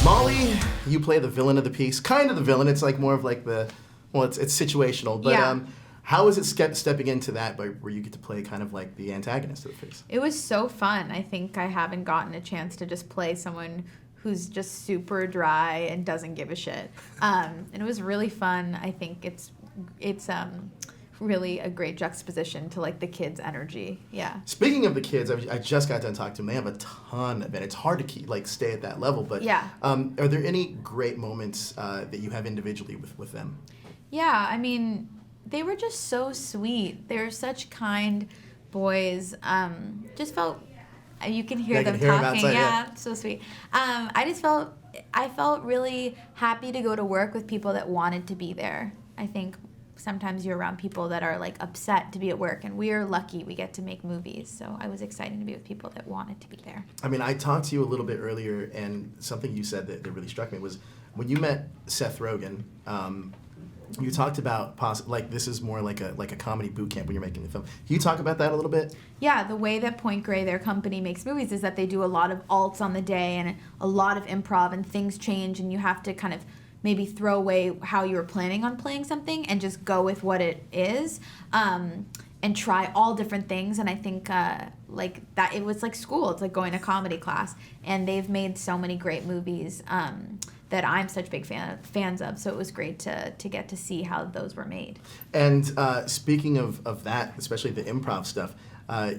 Molly, you play the villain of the piece. Kind of the villain. It's like more of like it's situational. But how is it stepping into that where you get to play kind of like the antagonist of the piece? It was so fun. I think I haven't gotten a chance to just play someone who's just super dry and doesn't give a shit. And it was really fun. I think it's really a great juxtaposition to like the kids' energy. Yeah. Speaking of the kids, I just got done talking to them. They have a ton of it. It's hard to stay at that level. But are there any great moments that you have individually with them? Yeah, I mean, they were just so sweet. They're such kind boys. Just felt you can hear them talking. Yeah, so sweet. I felt really happy to go to work with people that wanted to be there. I think sometimes you're around people that are like upset to be at work, and we're lucky we get to make movies. So I was excited to be with people that wanted to be there. I mean, I talked to you a little bit earlier, and something you said that really struck me was when you met Seth Rogen. You talked about this is more like a comedy boot camp when you're making the film. Can you talk about that a little bit? Yeah, the way that Point Grey, their company, makes movies is that they do a lot of alts on the day and a lot of improv, and things change, and you have to kind of maybe throw away how you were planning on playing something and just go with what it is, and try all different things. And I think like that, it was like school. It's like going to comedy class, and they've made so many great movies that I'm such big fans of. So it was great to get to see how those were made. And speaking of that, especially the improv stuff,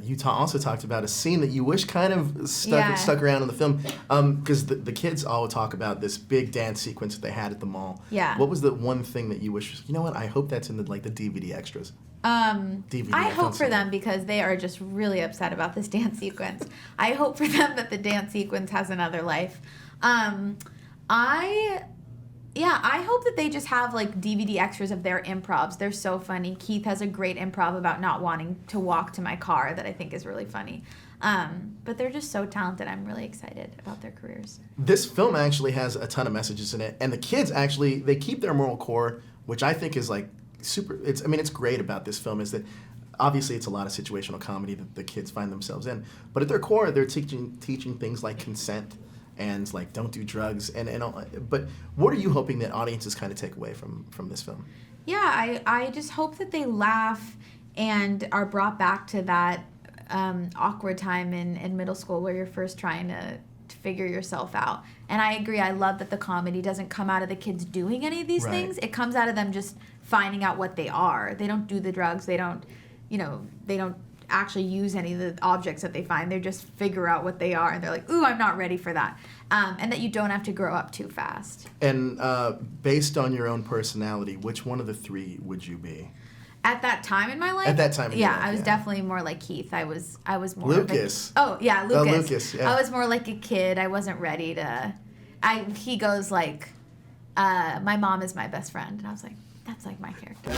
you also talked about a scene that you wish kind of stuck around in the film, because the kids all talk about this big dance sequence that they had at the mall. Yeah. What was the one thing that you wish? You know what? I hope that's in the DVD extras. I hope for them, because they are just really upset about this dance sequence. I hope for them that the dance sequence has another life. I hope that they just have like DVD extras of their improvs. They're so funny. Keith has a great improv about not wanting to walk to my car that I think is really funny. But they're just so talented. I'm really excited about their careers. This film actually has a ton of messages in it, and the kids actually, they keep their moral core, which I think is like super. It's great about this film is that obviously it's a lot of situational comedy that the kids find themselves in, but at their core they're teaching things like consent and like don't do drugs and all. But what are you hoping that audiences kind of take away from this film? Yeah, I just hope that they laugh and are brought back to that awkward time in middle school where you're first trying to figure yourself out. And I agree, I love that the comedy doesn't come out of the kids doing any of these things. It comes out of them just finding out what they are. They don't do the drugs, they don't actually use any of the objects that they find. They just figure out what they are, and they're like, ooh, I'm not ready for that. And that you don't have to grow up too fast. And based on your own personality, which one of the three would you be? At that time in my life? At that time in your life, I was definitely more like Keith. I was more Lucas. Lucas. Lucas, yeah. I was more like a kid. I wasn't ready to... He goes like, my mom is my best friend. And I was like, that's like my character.